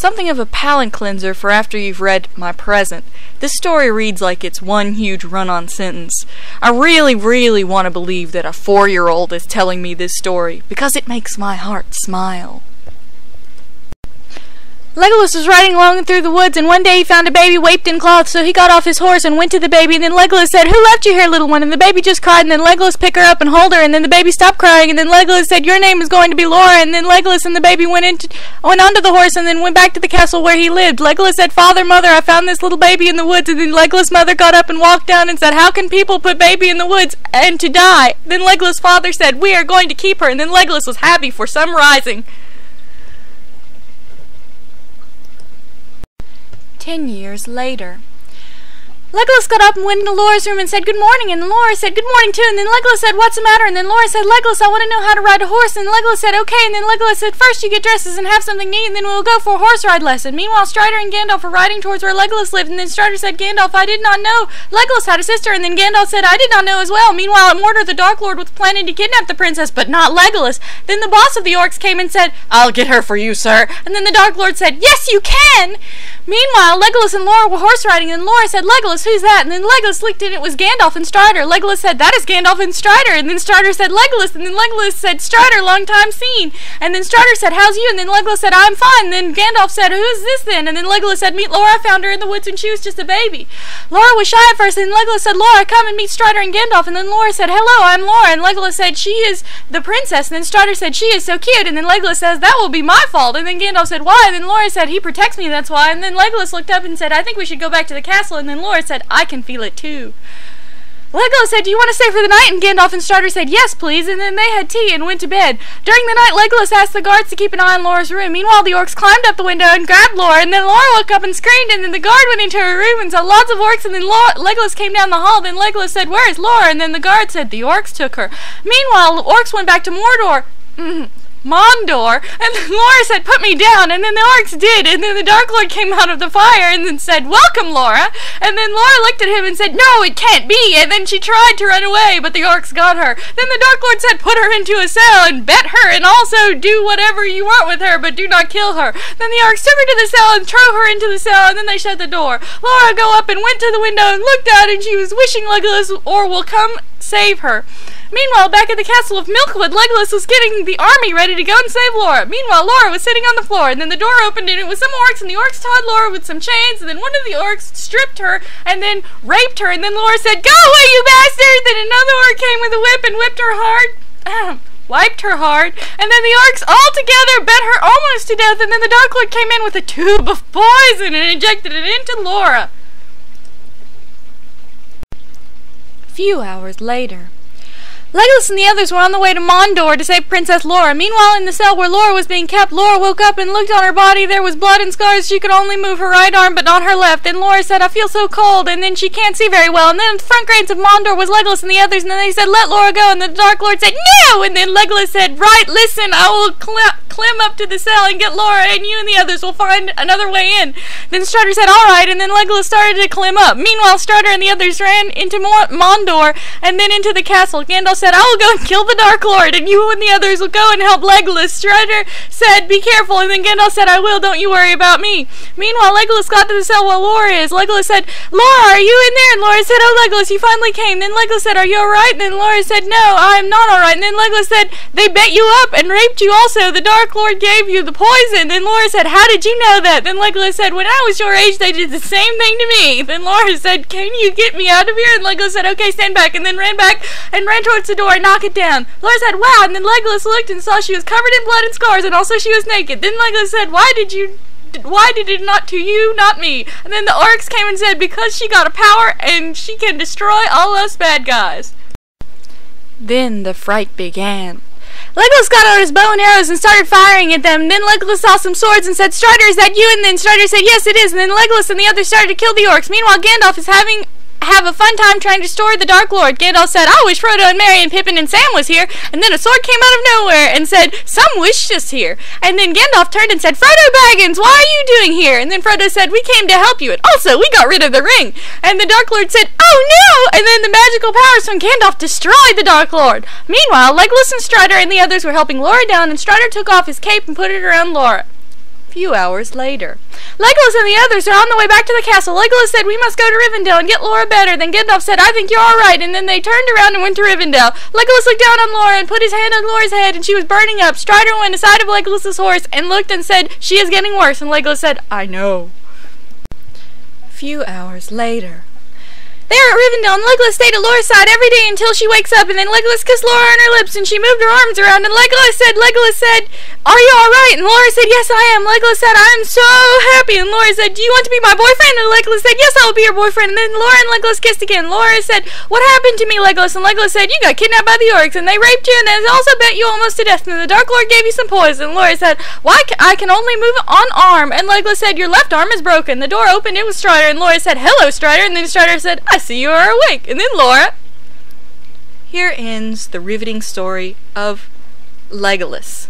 Something of a palate cleanser for after you've read my present. This story reads like it's one huge run-on sentence. I really want to believe that a 4-year-old is telling me this story, because it makes my heart smile. Legolas was riding along through the woods, and one day he found a baby wrapped in cloth, so he got off his horse and went to the baby, and then Legolas said, "Who left you here, little one?" And the baby just cried, and then Legolas picked her up and hold her, and then the baby stopped crying, and then Legolas said, "Your name is going to be Laura," and then Legolas and the baby went onto the horse, and then went back to the castle where he lived. Legolas said, "Father, Mother, I found this little baby in the woods," and then Legolas' mother got up and walked down and said, "How can people put baby in the woods and to die?" Then Legolas' father said, "We are going to keep her," and then Legolas was happy for some rising. 10 years later. Legolas got up and went into Laura's room and said, "Good morning," and Laura said, "Good morning," too, and then Legolas said, "What's the matter?" And then Laura said, "Legolas, I want to know how to ride a horse," and Legolas said, "Okay," and then Legolas said, "First you get dresses and have something to eat, and then we'll go for a horse ride lesson." Meanwhile, Strider and Gandalf were riding towards where Legolas lived, and then Strider said, "Gandalf, I did not know Legolas had a sister," and then Gandalf said, "I did not know as well." Meanwhile, at Mordor, the Dark Lord was planning to kidnap the princess, but not Legolas. Then the boss of the orcs came and said, "I'll get her for you, sir," and then the Dark Lord said, "Yes, you can!" Meanwhile, Legolas and Laura were horse riding, and Laura said, "Legolas, who's that?" And then Legolas looked, and it was Gandalf and Strider. Legolas said, "That is Gandalf and Strider," and then Strider said, "Legolas," and then Legolas said, "Strider, long time seen," and then Strider said, "How's you?" and then Legolas said, "I'm fine," and then Gandalf said, "Who's this then?" and then Legolas said, "Meet Laura, I found her in the woods when she was just a baby." Laura was shy at first, and Legolas said, "Laura, come and meet Strider and Gandalf," and then Laura said, "Hello, I'm Laura," and Legolas said, "She is the princess," and then Strider said, "She is so cute," and then Legolas says, "That will be my fault," and then Gandalf said, "Why?" and then Laura said, "He protects me, that's why," and then Legolas looked up and said, "I think we should go back to the castle," and then Laura said, "I can feel it too." Legolas said, "Do you want to stay for the night?" and Gandalf and Strider said, "Yes, please," and then they had tea and went to bed. During the night, Legolas asked the guards to keep an eye on Laura's room. Meanwhile, the orcs climbed up the window and grabbed Laura, and then Laura woke up and screamed, and then the guard went into her room and saw lots of orcs, and then Legolas came down the hall. Then Legolas said, "Where is Laura?" and then the guard said, "The orcs took her." Meanwhile, the orcs went back to Mordor. Mondor, and then Laura said, "Put me down," and then the orcs did, and then the Dark Lord came out of the fire and then said, "Welcome, Laura," and then Laura looked at him and said, "No, it can't be," and then she tried to run away, but the orcs got her. Then the Dark Lord said, "Put her into a cell and bet her, and also do whatever you want with her, but do not kill her." Then the orcs took her to the cell and threw her into the cell, and then they shut the door. Laura go up and went to the window and looked out, and she was wishing Legolas or will come save her. Meanwhile, back at the castle of Milkwood, Legolas was getting the army ready to go and save Laura. Meanwhile, Laura was sitting on the floor, and then the door opened, and it was some orcs, and the orcs tied Laura with some chains, and then one of the orcs stripped her, and then raped her, and then Laura said, "Go away, you bastard!" Then another orc came with a whip and whipped her hard. Wiped her hard, and then the orcs all together bet her almost to death, and then the Dark Lord came in with a tube of poison and injected it into Laura. Few hours later. Legolas and the others were on the way to Mondor to save Princess Laura. Meanwhile, in the cell where Laura was being kept, Laura woke up and looked on her body. There was blood and scars. She could only move her right arm, but not her left. Then Laura said, "I feel so cold," and then she can't see very well. And then the front gates of Mondor was Legolas and the others, and then they said, "Let Laura go," and the Dark Lord said, "No!" And then Legolas said, "Right, listen, I will climb up to the cell and get Laura, and you and the others will find another way in." Then Strider said, "All right," and then Legolas started to climb up. Meanwhile, Strider and the others ran into Mondor and then into the castle. Gandalf said, "I will go and kill the Dark Lord, and you and the others will go and help Legolas." Strider said, "Be careful," and then Gandalf said, "I will, don't you worry about me." Meanwhile, Legolas got to the cell where Laura is. Legolas said, "Laura, are you in there?" And Laura said, "Oh, Legolas, you finally came." Then Legolas said, "Are you alright?" And then Laura said, "No, I am not alright." And then Legolas said, "They bet you up and raped you also. The Dark Lord gave you the poison." Then Laura said, "How did you know that?" Then Legolas said, "When I was your age, they did the same thing to me." Then Laura said, "Can you get me out of here?" And Legolas said, "Okay, stand back," and then ran back and ran towards the door and knocked it down. Laura said, "Wow," and then Legolas looked and saw she was covered in blood and scars, and also she was naked. Then Legolas said, why did it not to you, not me?" And then the orcs came and said, "Because she got a power and she can destroy all us bad guys." Then the fright began. Legolas got out his bow and arrows and started firing at them. Then Legolas saw some swords and said, "Strider, is that you?" And then Strider said, "Yes, it is." And then Legolas and the others started to kill the orcs. Meanwhile, Gandalf is have a fun time trying to destroy the Dark Lord. Gandalf said, "I wish Frodo and Merry and Pippin and Sam was here." And then a sword came out of nowhere and said, "Some wish us here." And then Gandalf turned and said, "Frodo Baggins, why are you doing here?" And then Frodo said, "We came to help you, and also we got rid of the ring." And the Dark Lord said, "Oh no!" And then the magical powers from Gandalf destroyed the Dark Lord. Meanwhile, Legolas and Strider and the others were helping Laura down, and Strider took off his cape and put it around Laura. Few hours later. Legolas and the others are on the way back to the castle. Legolas said, we must go to Rivendell and get Laura better. Then Gandalf said, I think you're all right. And then they turned around and went to Rivendell. Legolas looked down on Laura and put his hand on Laura's head, and she was burning up. Strider went aside of Legolas's horse and looked and said, she is getting worse. And Legolas said, I know. Few hours later. They are at Rivendell, and Legolas stayed at Laura's side every day until she wakes up, and then Legolas kissed Laura on her lips, and she moved her arms around, and Legolas said, are you alright? And Laura said, yes, I am. Legolas said, I am so happy. And Laura said, do you want to be my boyfriend? And Legolas said, yes, I will be your boyfriend. And then Laura and Legolas kissed again. Laura said, what happened to me, Legolas? And Legolas said, you got kidnapped by the orcs, and they raped you, and they also bet you almost to death, and the Dark Lord gave you some poison. And Laura said, why, I can only move on arm. And Legolas said, your left arm is broken. The door opened, it was Strider, and Laura said, hello, Strider. And then Strider said, I see you are awake. And then Laura. Here ends the riveting story of Legolas.